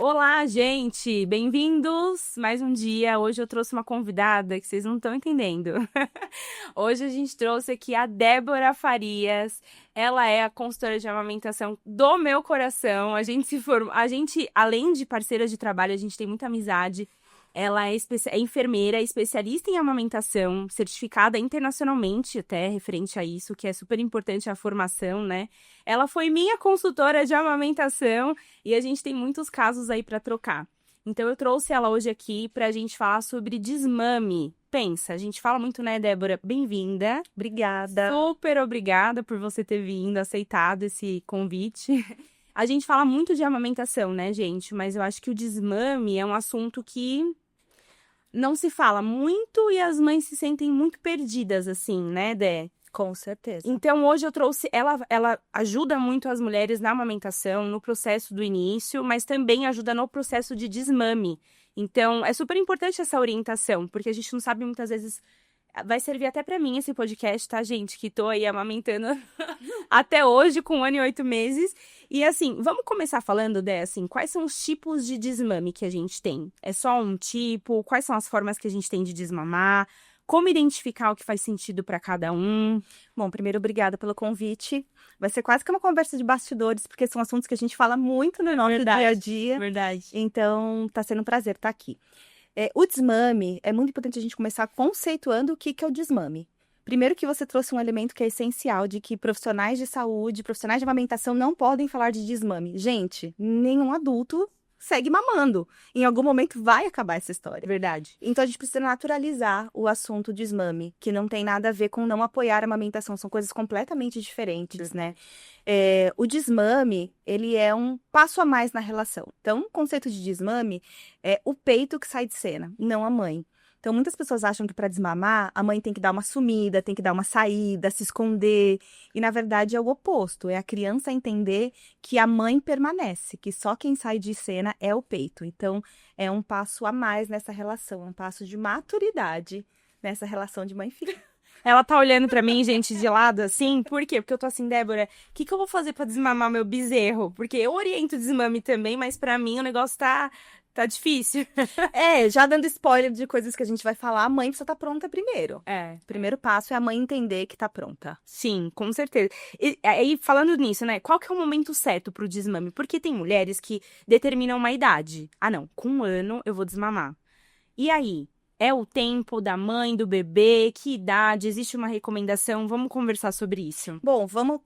Olá, gente! Bem-vindos mais um dia. Hoje eu trouxe uma convidada que vocês não estão entendendo. Hoje a gente trouxe aqui a Débora Farias. Ela é a consultora de amamentação do meu coração. A gente, além de parceira de trabalho, a gente tem muita amizade. Ela é enfermeira, especialista em amamentação, certificada internacionalmente até referente a isso, que é super importante a formação, né? Ela foi minha consultora de amamentação e a gente tem muitos casos aí para trocar. Então eu trouxe ela hoje aqui para a gente falar sobre desmame. Pensa, a gente fala muito, né, Débora? Bem-vinda. Obrigada. Super obrigada por você ter vindo, aceitado esse convite. A gente fala muito de amamentação, né, gente? Mas eu acho que o desmame é um assunto que não se fala muito e as mães se sentem muito perdidas, assim, né, Dé? Com certeza. Então, hoje eu trouxe... Ela ajuda muito as mulheres na amamentação, no processo do início, mas também ajuda no processo de desmame. Então, é super importante essa orientação, porque a gente não sabe muitas vezes... Vai servir até pra mim esse podcast, tá, gente? Que tô aí amamentando até hoje, com 1 ano e 8 meses. E assim, vamos começar falando, Dé, assim, quais são os tipos de desmame que a gente tem? É só um tipo? Quais são as formas que a gente tem de desmamar? Como identificar o que faz sentido pra cada um? Bom, primeiro, obrigada pelo convite. Vai ser quase que uma conversa de bastidores, porque são assuntos que a gente fala muito no nosso dia a dia. Verdade. Então, tá sendo um prazer estar aqui. O desmame, é muito importante a gente começar conceituando o que é o desmame. Primeiro que você trouxe um elemento que é essencial, de que profissionais de saúde, profissionais de amamentação não podem falar de desmame. Gente, nenhum adulto segue mamando. Em algum momento vai acabar essa história. Verdade. Então a gente precisa naturalizar o assunto desmame, que não tem nada a ver com não apoiar a amamentação, são coisas completamente diferentes, né? O desmame, ele é um passo a mais na relação. Então, o conceito de desmame é o peito que sai de cena, não a mãe. Então, muitas pessoas acham que para desmamar, a mãe tem que dar uma sumida, tem que dar uma saída, se esconder. E, na verdade, é o oposto. É a criança entender que a mãe permanece, que só quem sai de cena é o peito. Então, é um passo a mais nessa relação, é um passo de maturidade nessa relação de mãe e filha. Ela tá olhando pra mim, gente, de lado, assim. Por quê? Porque eu tô assim, Débora, o que eu vou fazer pra desmamar meu bezerro? Porque eu oriento o desmame também, mas pra mim o negócio tá difícil. Já dando spoiler de coisas que a gente vai falar, a mãe precisa estar pronta primeiro. O primeiro passo é a mãe entender que tá pronta. Sim, com certeza. E aí, falando nisso, né? Qual que é o momento certo pro desmame? Porque tem mulheres que determinam uma idade. Ah, não, com 1 ano eu vou desmamar. E aí? É o tempo da mãe, do bebê? Que idade? Existe uma recomendação? Vamos conversar sobre isso. Bom, vamos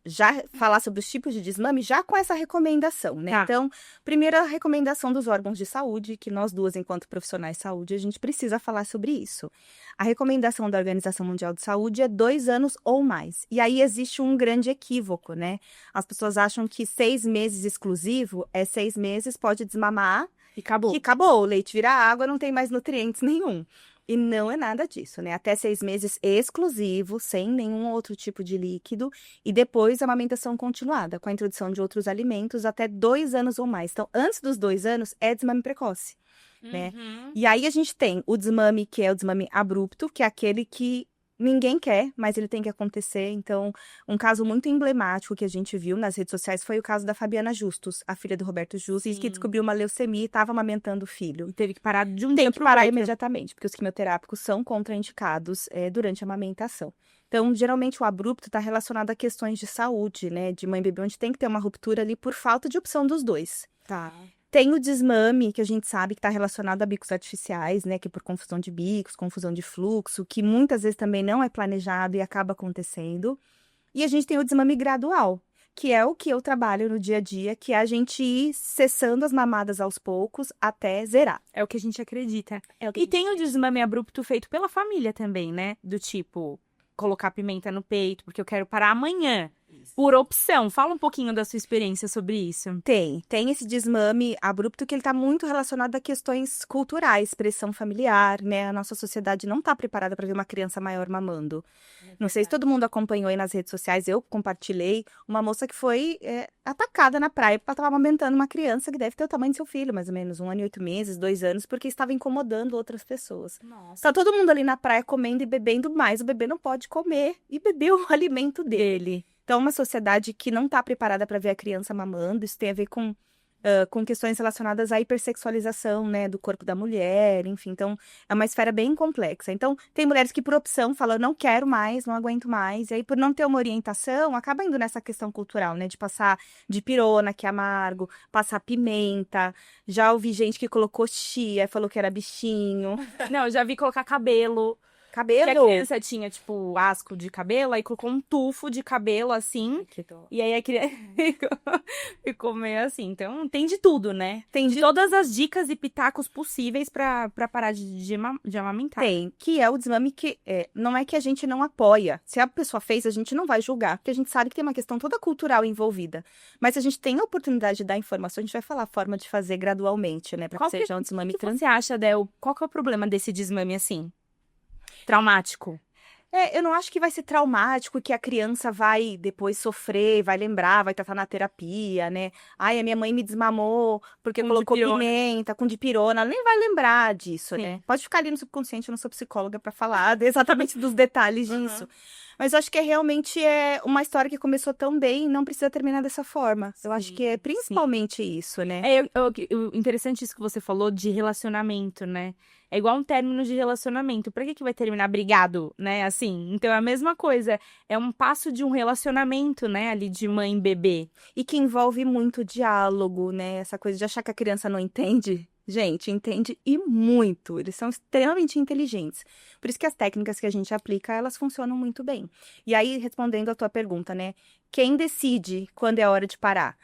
já falar sobre os tipos de desmame, já com essa recomendação, né? Tá. Então, primeira recomendação dos órgãos de saúde, que nós duas, enquanto profissionais de saúde, a gente precisa falar sobre isso. A recomendação da Organização Mundial de Saúde é 2 anos ou mais. E aí existe um grande equívoco, né? As pessoas acham que 6 meses exclusivo é 6 meses, pode desmamar. E acabou. Que acabou, o leite vira água, não tem mais nutrientes nenhum. E não é nada disso, né? Até 6 meses exclusivo, sem nenhum outro tipo de líquido. E depois a amamentação continuada, com a introdução de outros alimentos, até 2 anos ou mais. Então, antes dos 2 anos, é desmame precoce, né? E aí a gente tem o desmame, que é o desmame abrupto, que é aquele que ninguém quer, mas ele tem que acontecer. Então, um caso muito emblemático que a gente viu nas redes sociais foi o caso da Fabiana Justus, a filha do Roberto Justus, que descobriu uma leucemia e estava amamentando o filho. E teve que parar de Tem que parar imediatamente, porque os quimioterápicos são contraindicados durante a amamentação. Então, geralmente, o abrupto está relacionado a questões de saúde, né? De mãe e bebê, onde tem que ter uma ruptura ali por falta de opção dos dois. Tá. Tem o desmame, que a gente sabe que está relacionado a bicos artificiais, né? Que é por confusão de bicos, confusão de fluxo, que muitas vezes também não é planejado e acaba acontecendo. E a gente tem o desmame gradual, que é o que eu trabalho no dia a dia, que é a gente ir cessando as mamadas aos poucos até zerar. É o que a gente acredita. E tem o desmame abrupto feito pela família também, né? Do tipo, colocar pimenta no peito, porque eu quero parar amanhã. Por opção. Fala um pouquinho da sua experiência sobre isso. Tem esse desmame abrupto que ele está muito relacionado a questões culturais, pressão familiar, né? A nossa sociedade não está preparada para ver uma criança maior mamando. Não sei se todo mundo acompanhou aí nas redes sociais, eu compartilhei uma moça que foi atacada na praia porque ela estava amamentando uma criança que deve ter o tamanho do seu filho, mais ou menos, 1 ano e 8 meses, 2 anos, porque estava incomodando outras pessoas. Nossa. Tá todo mundo ali na praia comendo e bebendo, mas o bebê não pode comer e beber o alimento dele. Então, uma sociedade que não está preparada para ver a criança mamando, isso tem a ver com com questões relacionadas à hipersexualização, né, do corpo da mulher, enfim. Então, é uma esfera bem complexa. Então, tem mulheres que, por opção, falam, não quero mais, não aguento mais. E aí, por não ter uma orientação, acaba indo nessa questão cultural, né, de passar dipirona, que é amargo, passar pimenta. Já ouvi gente que colocou chia, falou que era bichinho. Não, eu já vi colocar cabelo. Que a Cabelo. criança tinha, tipo, asco de cabelo, aí colocou um tufo de cabelo, assim, Que dó. e aí a criança ficou meio assim. Então, tem de tudo, né? Tem De todas as dicas e pitacos possíveis pra parar de amamentar. Tem, que é o desmame que não é que a gente não apoia. Se a pessoa fez, a gente não vai julgar, porque a gente sabe que tem uma questão toda cultural envolvida. Mas se a gente tem a oportunidade de dar informação, a gente vai falar a forma de fazer gradualmente, né? Pra que seja um desmame O que você acha, Del? Qual que é o problema desse desmame, assim? Traumático? eu não acho que vai ser traumático, que a criança vai depois sofrer, vai lembrar, vai tratar na terapia, né? Ai, a minha mãe me desmamou porque Com colocou dipirona. pimenta, com dipirona. Ela nem vai lembrar disso, né? Sim. Pode ficar ali no subconsciente, eu não sou psicóloga pra falar exatamente dos detalhes disso. Mas eu acho que realmente é uma história que começou tão bem e não precisa terminar dessa forma. Eu acho que é principalmente isso, né? Interessante isso que você falou de relacionamento, né? É igual um término de relacionamento. Pra que vai terminar brigado, né? Assim, então é a mesma coisa. É um passo de um relacionamento, né? Ali de mãe e bebê. E que envolve muito diálogo, né? Essa coisa de achar que a criança não entende. Gente, entende e muito. Eles são extremamente inteligentes. Por isso que as técnicas que a gente aplica, elas funcionam muito bem. E aí, respondendo a tua pergunta, né? Quem decide quando é hora de parar?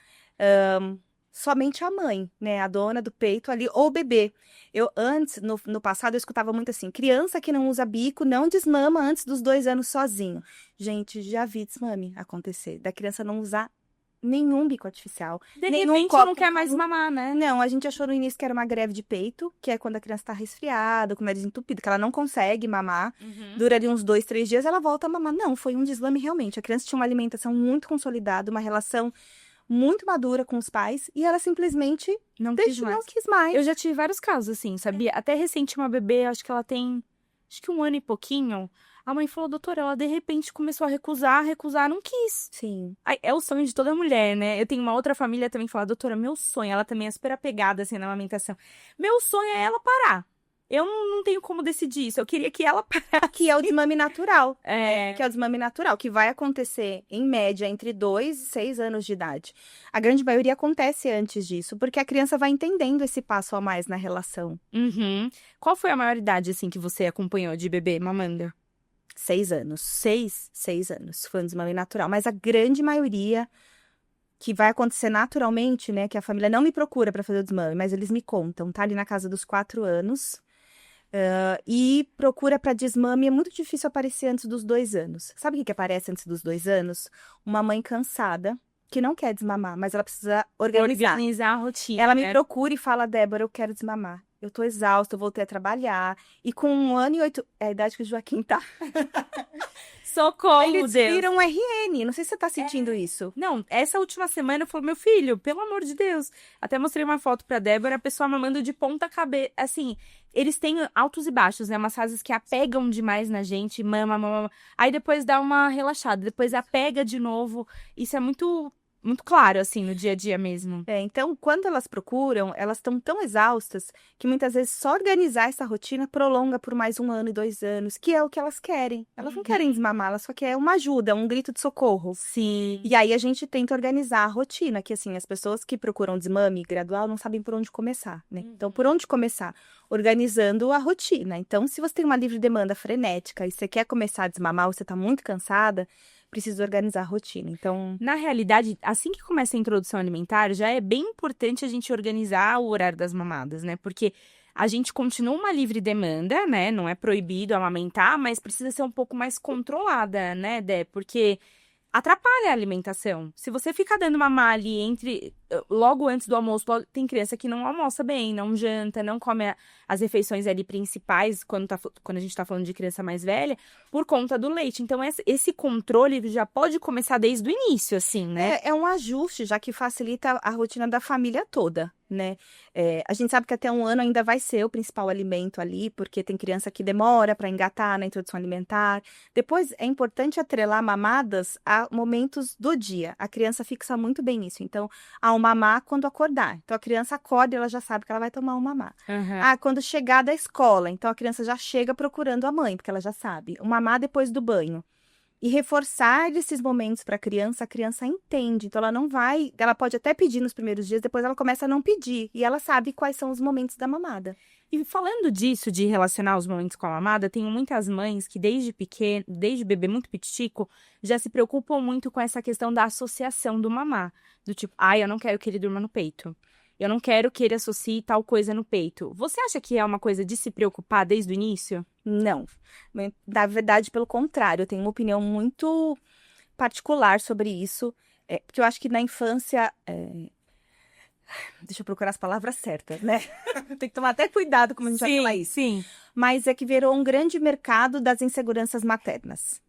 Somente a mãe, né? A dona do peito ali, ou o bebê. Eu antes, no passado, eu escutava muito assim, criança que não usa bico não desmama antes dos 2 anos sozinho. Gente, já vi desmame acontecer. Da criança não usar nenhum bico artificial. De nenhum repente copo. não quer mais mamar, né? Não, a gente achou no início que era uma greve de peito, que é quando a criança tá resfriada, com o nariz entupido, que ela não consegue mamar. Dura ali uns 2, 3 dias, ela volta a mamar. Não, foi um deslame realmente. A criança tinha uma alimentação muito consolidada, uma relação muito madura com os pais, e ela simplesmente Não quis mais. Eu já tive vários casos, assim, sabia? Até recente, uma bebê, acho que ela tem, acho que 1 ano e pouquinho. A mãe falou, doutora, ela de repente começou a recusar, não quis. Sim. Ai, é o sonho de toda mulher, né? Eu tenho uma outra família também que fala, doutora, meu sonho, ela também é super apegada, assim, na amamentação. Meu sonho é ela parar. Eu não tenho como decidir isso, eu queria que ela parasse. Que é o desmame natural. É. Que é o desmame natural, que vai acontecer, em média, entre 2 e 6 anos de idade. A grande maioria acontece antes disso, porque a criança vai entendendo esse passo a mais na relação. Uhum. Qual foi a maior idade, assim, que você acompanhou de bebê mamando? 6 anos. 6? 6 anos. Foi um desmame natural. Mas a grande maioria que vai acontecer naturalmente, né? Que a família não me procura para fazer o desmame, mas eles me contam. Tá ali na casa dos 4 anos. E procura para desmame é muito difícil aparecer antes dos 2 anos. Sabe o que aparece antes dos 2 anos? Uma mãe cansada, que não quer desmamar, mas ela precisa organizar. A rotina. Ela me procura e fala, Débora, eu quero desmamar. Eu tô exausta, eu voltei a trabalhar. E com 1 ano e 8... É a idade que o Joaquim tá. Socorro, Eles Deus. viram RN. Não sei se você tá sentindo isso. Não, essa última semana eu falei, meu filho, pelo amor de Deus. Até mostrei uma foto pra Débora, a pessoa mamando de ponta cabeça. Assim, eles têm altos e baixos, né? Umas fases que apegam demais na gente, mama. Aí depois dá uma relaxada, depois apega de novo. Isso é muito claro, assim, no dia a dia mesmo. Então, quando elas procuram, elas estão tão exaustas que muitas vezes só organizar essa rotina prolonga por mais 1 ano e 2 anos, que é o que elas querem. Elas não querem desmamar, elas só querem uma ajuda, um grito de socorro. Sim. E aí a gente tenta organizar a rotina, que assim, as pessoas que procuram desmame gradual não sabem por onde começar, né? Então, por onde começar? Organizando a rotina. Então, se você tem uma livre demanda frenética e você quer começar a desmamar ou você tá muito cansada, precisa organizar a rotina. Então, na realidade, assim que começa a introdução alimentar, já é bem importante a gente organizar o horário das mamadas, né? Porque a gente continua uma livre demanda, né? Não é proibido amamentar, mas precisa ser um pouco mais controlada, né, Dé? Porque atrapalha a alimentação. Se você ficar dando mamar ali logo antes do almoço, tem criança que não almoça bem, não janta, não come as refeições ali principais, quando a gente tá falando de criança mais velha, por conta do leite. Então, esse controle já pode começar desde o início, assim, né? é um ajuste, já que facilita a rotina da família toda, né? A gente sabe que até 1 ano ainda vai ser o principal alimento ali, porque tem criança que demora para engatar na introdução alimentar. Depois, é importante atrelar mamadas a momentos do dia. A criança fixa muito bem nisso. Então, ao mamar quando acordar. Então, a criança acorda e ela já sabe que ela vai tomar um mamar. Aham. Ah, quando chegar da escola. Então, a criança já chega procurando a mãe, porque ela já sabe. O mamar depois do banho. E reforçar esses momentos para a criança entende. Então, ela não vai... Ela pode até pedir nos primeiros dias, depois ela começa a não pedir. E ela sabe quais são os momentos da mamada. E falando disso, de relacionar os momentos com a mamada, tenho muitas mães que desde pequeno, desde bebê muito pititico, já se preocupam muito com essa questão da associação do mamar. Do tipo, ai, eu não quero que ele durma no peito. Eu não quero que ele associe tal coisa no peito. Você acha que é uma coisa de se preocupar desde o início? Não. Na verdade, pelo contrário, eu tenho uma opinião muito particular sobre isso. Porque eu acho que na infância... Deixa eu procurar as palavras certas, né? Tem que tomar até cuidado como a gente vai falar isso. Sim. Mas é que virou um grande mercado das inseguranças maternas.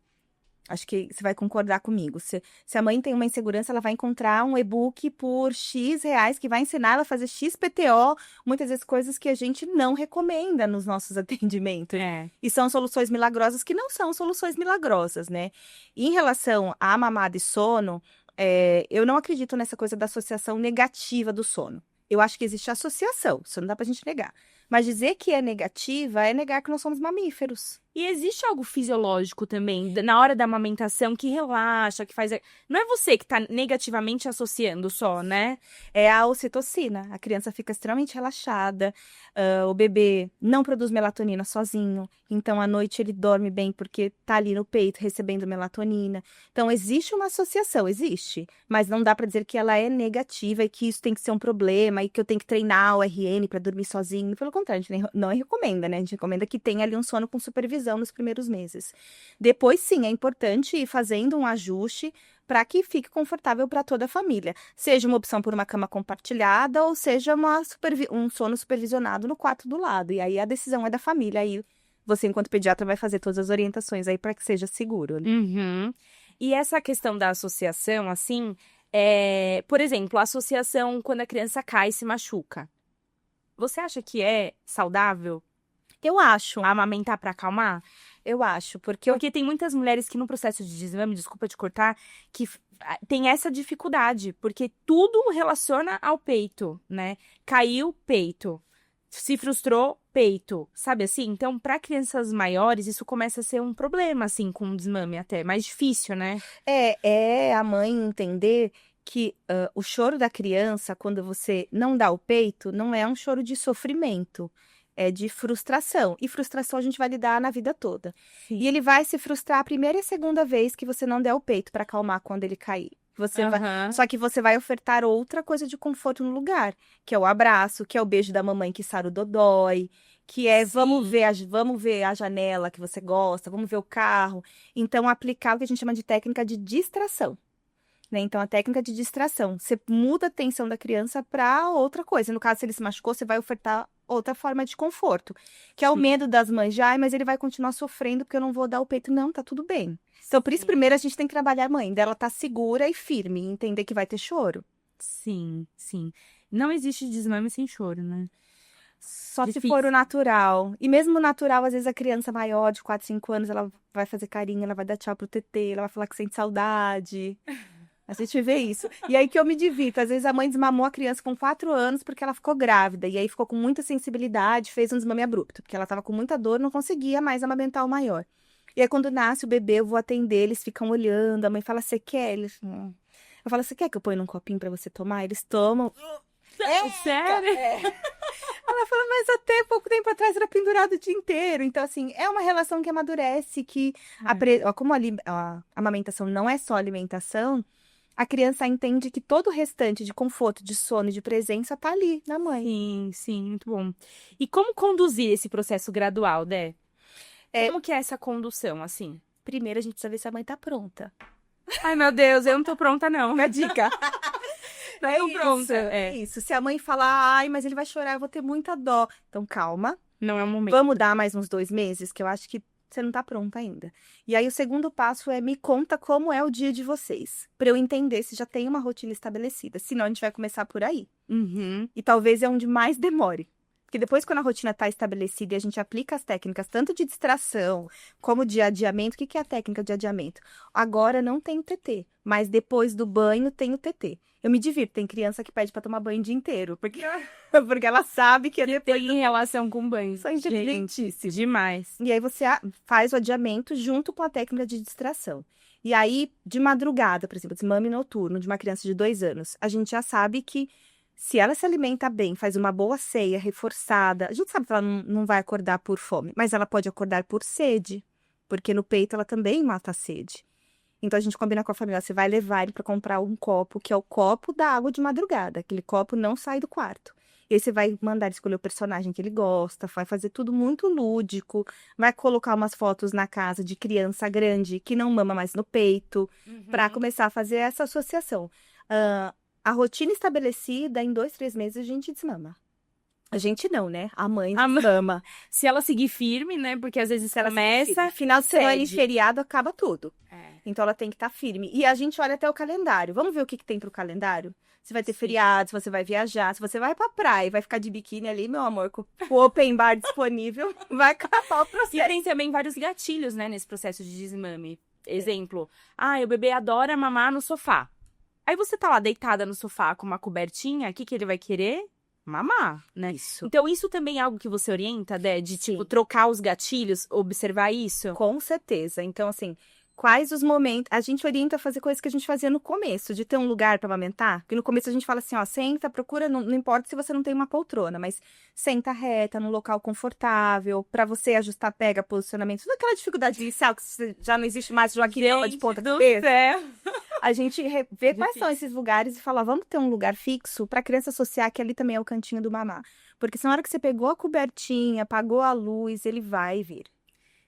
Acho que você vai concordar comigo. Se a mãe tem uma insegurança, ela vai encontrar um e-book por X reais que vai ensinar ela a fazer X PTO, muitas vezes coisas que a gente não recomenda nos nossos atendimentos. E são soluções milagrosas que não são soluções milagrosas, né? E em relação à mamada e sono, eu não acredito nessa coisa da associação negativa do sono. Eu acho que existe associação, isso não dá pra gente negar. Mas dizer que é negativa é negar que nós somos mamíferos. E existe algo fisiológico também, na hora da amamentação, que relaxa, que faz... Não é você que tá negativamente associando só, né? É a ocitocina. A criança fica extremamente relaxada. O bebê não produz melatonina sozinho. Então, à noite, ele dorme bem porque tá ali no peito recebendo melatonina. Então, existe uma associação, existe. Mas não dá pra dizer que ela é negativa e que isso tem que ser um problema e que eu tenho que treinar o RN pra dormir sozinho. Pelo contrário, a gente não recomenda, né? A gente recomenda que tenha ali um sono com supervisão nos primeiros meses. Depois, sim, é importante ir fazendo um ajuste para que fique confortável para toda a família. Seja uma opção por uma cama compartilhada ou seja um sono supervisionado no quarto do lado. E aí a decisão é da família. Aí você, enquanto pediatra, vai fazer todas as orientações aí para que seja seguro. Né? Uhum. E essa questão da associação, assim, por exemplo, a associação quando a criança cai e se machuca. Você acha que é saudável? Eu acho. Amamentar para acalmar? Eu acho, porque tem muitas mulheres que no processo de desmame, desculpa te cortar, que tem essa dificuldade, porque tudo relaciona ao peito, né? Caiu, peito. Se frustrou, peito. Sabe assim? Então, para crianças maiores, isso começa a ser um problema, assim, com o desmame até. Mais difícil, né? É a mãe entender que o choro da criança, quando você não dá o peito, não é um choro de sofrimento. É de frustração. E frustração a gente vai lidar na vida toda. Sim. E ele vai se frustrar a primeira e a segunda vez que você não der o peito para acalmar quando ele cair. Só que você vai ofertar outra coisa de conforto no lugar, que é o abraço, que é o beijo da mamãe que sara o dodói, que é vamos ver a janela que você gosta, vamos ver o carro. Então, aplicar o que a gente chama de técnica de distração. Né? Então, a técnica de distração. Você muda a atenção da criança para outra coisa. No caso, se ele se machucou, você vai ofertar outra forma de conforto. Que é o medo das mães. Mas ele vai continuar sofrendo porque eu não vou dar o peito. Não, tá tudo bem. Então, por isso, primeiro, a gente tem que trabalhar a mãe. Dela tá segura e firme. E entender que vai ter choro. Sim. Não existe desmame sem choro, né? Só se for o natural. E mesmo o natural, às vezes a criança maior, de 4, 5 anos, ela vai fazer carinho, ela vai dar tchau pro tetê, ela vai falar que sente saudade. A gente vê isso. E aí que eu me divirto. Às vezes a mãe desmamou a criança com 4 anos porque ela ficou grávida. E aí ficou com muita sensibilidade, fez um desmame abrupto. Porque ela tava com muita dor, não conseguia mais amamentar o maior. E aí quando nasce o bebê, eu vou atender, eles ficam olhando. A mãe fala, você quer? Eles... Eu falo, você quer que eu ponha num copinho pra você tomar? Eles tomam. Sério? Ela fala, mas até pouco tempo atrás era pendurado o dia inteiro. Então, assim, é uma relação que amadurece, que... Como a amamentação não é só alimentação... A criança entende que todo o restante de conforto, de sono e de presença tá ali, na mãe. Sim, muito bom. E como conduzir esse processo gradual, Dé? Como que é essa condução, assim? Primeiro, a gente precisa ver se a mãe tá pronta. Ai, meu Deus, eu não tô pronta, não. Minha dica. Não é pronta. Isso. Se a mãe falar, ai, mas ele vai chorar, eu vou ter muita dó. Então, calma. Não é o momento. Vamos dar mais uns 2 meses, que eu acho que você não tá pronta ainda. E aí, o segundo passo é me conta como é o dia de vocês. Pra eu entender se já tem uma rotina estabelecida. Senão, a gente vai começar por aí. Uhum. E talvez é onde mais demore. Porque depois, quando a rotina está estabelecida e a gente aplica as técnicas tanto de distração como de adiamento, o que que é a técnica de adiamento? Agora não tem o TT, mas depois do banho tem o TT. Eu me divirto, tem criança que pede para tomar banho o dia inteiro, porque, porque ela sabe que é depois Tem relação com banho. são inteligentíssimos. Demais. E aí você faz o adiamento junto com a técnica de distração. E aí, de madrugada, por exemplo, desmame noturno de uma criança de 2 anos, a gente já sabe que se ela se alimenta bem, faz uma boa ceia, reforçada, a gente sabe que ela não vai acordar por fome, mas ela pode acordar por sede, porque no peito ela também mata a sede. Então a gente combina com a família, você vai levar ele para comprar um copo, que é o copo da água de madrugada. Aquele copo não sai do quarto. E aí você vai mandar ele escolher o personagem que ele gosta, vai fazer tudo muito lúdico, vai colocar umas fotos na casa de criança grande que não mama mais no peito, para começar a fazer essa associação. A rotina estabelecida, em 2, 3 meses a gente desmama. A gente não, né? A mãe desmama. Se ela seguir firme, né? Porque às vezes começa, final de semana e cede. feriado acaba tudo. É. Então ela tem que estar firme. E a gente olha até o calendário. Vamos ver o que tem pro calendário? Se vai ter Sim. feriado, se você vai viajar, se você vai pra praia e vai ficar de biquíni ali, meu amor, com o open bar disponível, vai acabar o E processo. tem também vários gatilhos, né, nesse processo de desmame. Exemplo, o bebê adora mamar no sofá. Aí você tá lá deitada no sofá com uma cobertinha, o que que ele vai querer? Mamar, né? Isso. Então isso também é algo que você orienta, Dé? De, tipo, Sim. trocar os gatilhos, observar isso? Com certeza. Então, assim, quais os momentos... A gente orienta a fazer coisas que a gente fazia no começo, de ter um lugar para amamentar. Porque no começo a gente fala assim, ó, senta, procura, não importa se você não tem uma poltrona, mas senta reta, num local confortável, para você ajustar, pega, posicionamento. Toda aquela dificuldade inicial que já não existe mais, Joaquim, de ponta do cabeça. céu. A gente vê quais Difícil. são esses lugares e fala, vamos ter um lugar fixo para a criança associar que ali também é o cantinho do mamá. Porque se na hora que você pegou a cobertinha, apagou a luz, ele vai vir.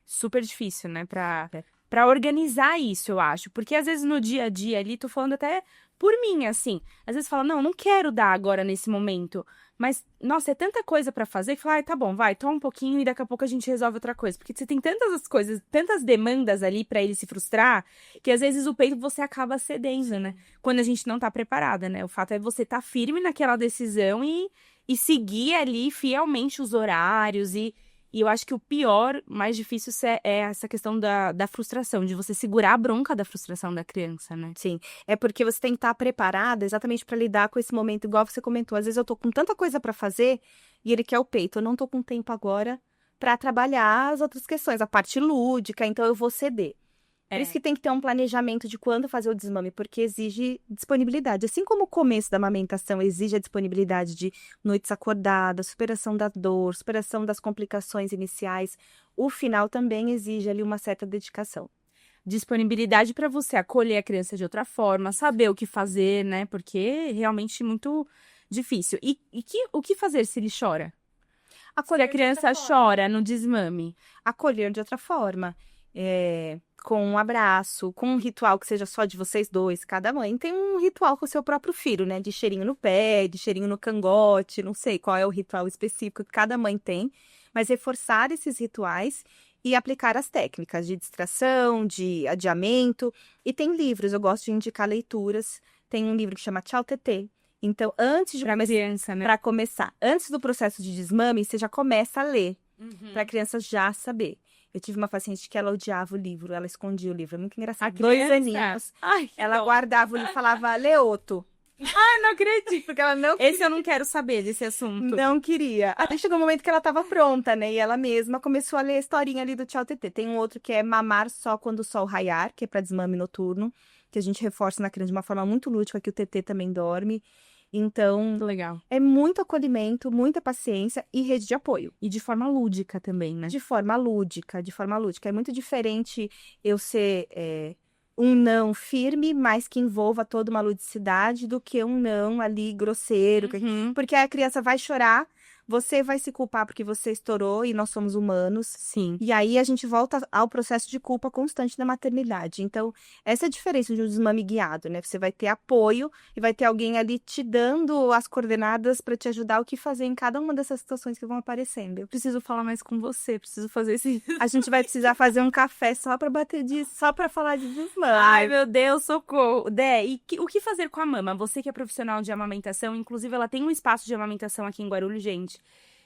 Super difícil, né? Pra organizar isso, eu acho. Porque às vezes no dia a dia ali, tô falando até por mim, assim. Às vezes fala, não quero dar agora nesse momento. Mas, nossa, é tanta coisa pra fazer que fala, tá bom, vai, toma um pouquinho e daqui a pouco a gente resolve outra coisa. Porque você tem tantas as coisas, tantas demandas ali pra ele se frustrar, que às vezes o peito você acaba cedendo, né? Quando a gente não tá preparada, né? O fato é você tá firme naquela decisão e seguir ali fielmente os horários e eu acho que o pior, mais difícil é essa questão da frustração, de você segurar a bronca da frustração da criança, né? Sim, é porque você tem que estar preparada exatamente para lidar com esse momento, igual você comentou. Às vezes eu tô com tanta coisa para fazer e ele quer o peito. Eu não tô com tempo agora para trabalhar as outras questões, a parte lúdica, então eu vou ceder. Por isso que tem que ter um planejamento de quando fazer o desmame, porque exige disponibilidade. Assim como o começo da amamentação exige a disponibilidade de noites acordadas, superação da dor, superação das complicações iniciais, o final também exige ali uma certa dedicação. Disponibilidade para você acolher a criança de outra forma, saber o que fazer, né? Porque é realmente muito difícil. E o que fazer se ele chora? Se a criança chora no desmame? Acolher de outra forma. Com um abraço, com um ritual que seja só de vocês dois. Cada mãe tem um ritual com o seu próprio filho, né? De cheirinho no pé, de cheirinho no cangote, não sei qual é o ritual específico que cada mãe tem. Mas reforçar esses rituais e aplicar as técnicas de distração, de adiamento. E tem livros, eu gosto de indicar leituras. Tem um livro que chama Tchau Tetê. Então, antes de criança, né? Para começar, antes do processo de desmame, você já começa a ler, para a criança já saber. Eu tive uma paciente que ela odiava o livro, ela escondia o livro. É muito engraçado. 2 aninhos. Ai, Ela guardava o livro e falava, Leoto. Ai, não acredito. Porque ela não Esse eu não quero saber desse assunto. Não queria. Até chegou um momento que ela estava pronta, né? E ela mesma começou a ler a historinha ali do Tchau Tetê. Tem um outro que é Mamar Só Quando o Sol Raiar, que é para desmame noturno, que a gente reforça na criança de uma forma muito lúdica, que o Tetê também dorme. Então, legal. É muito acolhimento, muita paciência e rede de apoio. E de forma lúdica também, né? De forma lúdica. É muito diferente eu ser um não firme, mas que envolva toda uma ludicidade, do que um não ali grosseiro. Porque a criança vai chorar, você vai se culpar porque você estourou e nós somos humanos. Sim. E aí a gente volta ao processo de culpa constante da maternidade. Então, essa é a diferença de um desmame guiado, né? Você vai ter apoio e vai ter alguém ali te dando as coordenadas para te ajudar o que fazer em cada uma dessas situações que vão aparecendo. Eu preciso falar mais com você, preciso fazer esse... A gente vai precisar fazer um café só para bater disso, só para falar de desmame. Ai, meu Deus, socorro. Dé, e o que fazer com a mama? Você que é profissional de amamentação, inclusive ela tem um espaço de amamentação aqui em Guarulhos, gente.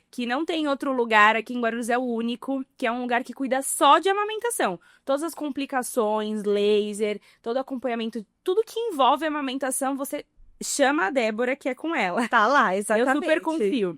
que não tem outro lugar, aqui em Guarulhos é o único, que é um lugar que cuida só de amamentação. Todas as complicações, laser, todo acompanhamento, tudo que envolve amamentação, você chama a Débora, que é com ela. Tá lá, Eu exatamente. super confio.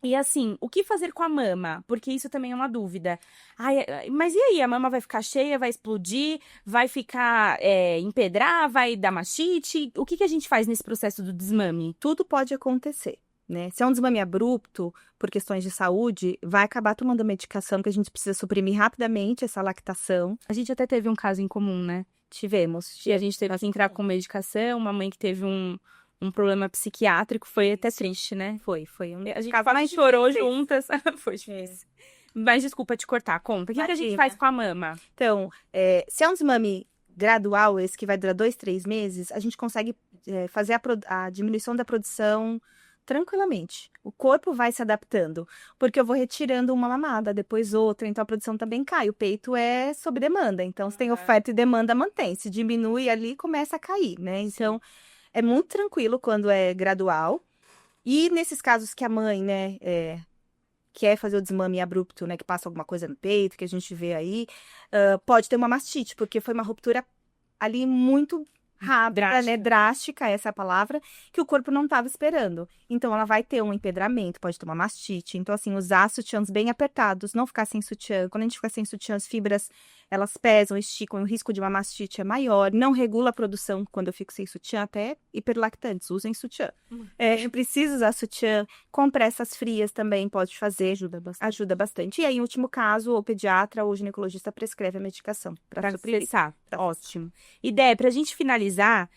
E assim, o que fazer com a mama? Porque isso também é uma dúvida. Ai, mas e aí? A mama vai ficar cheia, vai explodir, vai ficar empedrar, vai dar mastite? O que a gente faz nesse processo do desmame? Tudo pode acontecer, né? Se é um desmame abrupto, por questões de saúde, vai acabar tomando medicação, que a gente precisa suprimir rapidamente essa lactação. A gente até teve um caso em comum, né? Tivemos. E a gente teve que entrar com medicação, uma mãe que teve um problema psiquiátrico, foi até triste, né? Foi. A gente quase chorou juntas. Foi difícil. Mas desculpa te cortar, conta. O que a gente Imagina. faz com a mama? Então, se é um desmame gradual, esse que vai durar 2, 3 meses, a gente consegue fazer a diminuição da produção tranquilamente. O corpo vai se adaptando, porque eu vou retirando uma mamada, depois outra, então a produção também cai. O peito é sob demanda, então se tem oferta e demanda, mantém. Se diminui ali, começa a cair, né? Então, é muito tranquilo quando é gradual. E nesses casos que a mãe, né, quer fazer o desmame abrupto, né, que passa alguma coisa no peito, que a gente vê aí, pode ter uma mastite, porque foi uma ruptura ali muito rápida, né, drástica, essa é a palavra, que o corpo não estava esperando. Então, ela vai ter um empedramento, pode ter uma mastite. Então, assim, usar sutiãs bem apertados, não ficar sem sutiã. Quando a gente fica sem sutiã, as fibras, elas pesam, esticam, e o risco de uma mastite é maior. Não regula a produção quando eu fico sem sutiã, até hiperlactantes, usem sutiã. Precisa usar sutiã, compressas frias também pode fazer, ajuda bastante. E aí, em último caso, o pediatra ou o ginecologista prescreve a medicação para cessar. Ótimo. E Dé, pra gente finalizar,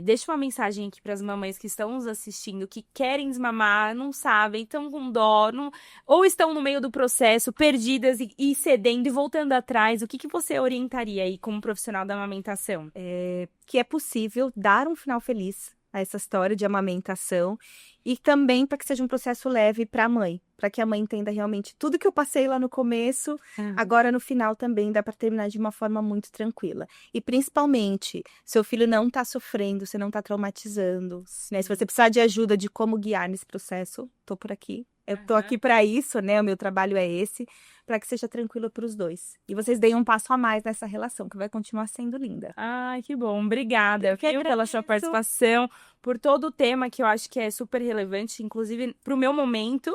deixa uma mensagem aqui para as mamães que estão nos assistindo, que querem desmamar, não sabem, estão com dó, ou estão no meio do processo, perdidas e cedendo e voltando atrás. O que você orientaria aí como profissional da amamentação? Que é possível dar um final feliz a essa história de amamentação e também para que seja um processo leve para a mãe, para que a mãe entenda realmente tudo que eu passei lá no começo, agora no final também dá para terminar de uma forma muito tranquila. E principalmente, seu filho não está sofrendo, você não está traumatizando, né? Se você precisar de ajuda de como guiar nesse processo, tô por aqui. Eu tô aqui para isso, né? O meu trabalho é esse, para que seja tranquilo para os dois. E vocês deem um passo a mais nessa relação, que vai continuar sendo linda. Ai, que bom. Obrigada, pela sua participação, por todo o tema que eu acho que é super relevante, inclusive pro meu momento.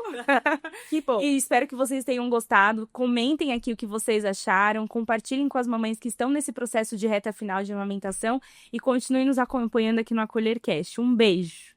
Que bom. E espero que vocês tenham gostado. Comentem aqui o que vocês acharam, compartilhem com as mamães que estão nesse processo de reta final de amamentação e continuem nos acompanhando aqui no AcolherCast. Um beijo!